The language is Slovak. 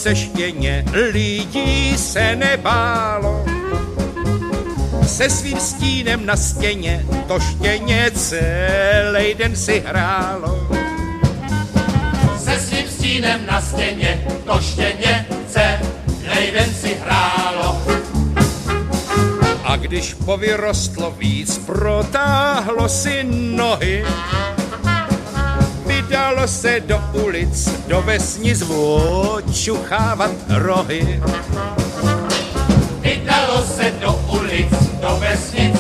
se štěně lidí se nebálo. Se svým stínem na stěně to štěně celý den si hrálo. Se svým stínem na stěně to štěně celý den si hrálo. A když povyrostlo víc, protáhlo si nohy, vydalo se do ulic, do vesnic očuchávat rohy. Vydalo se do ulic, do vesnic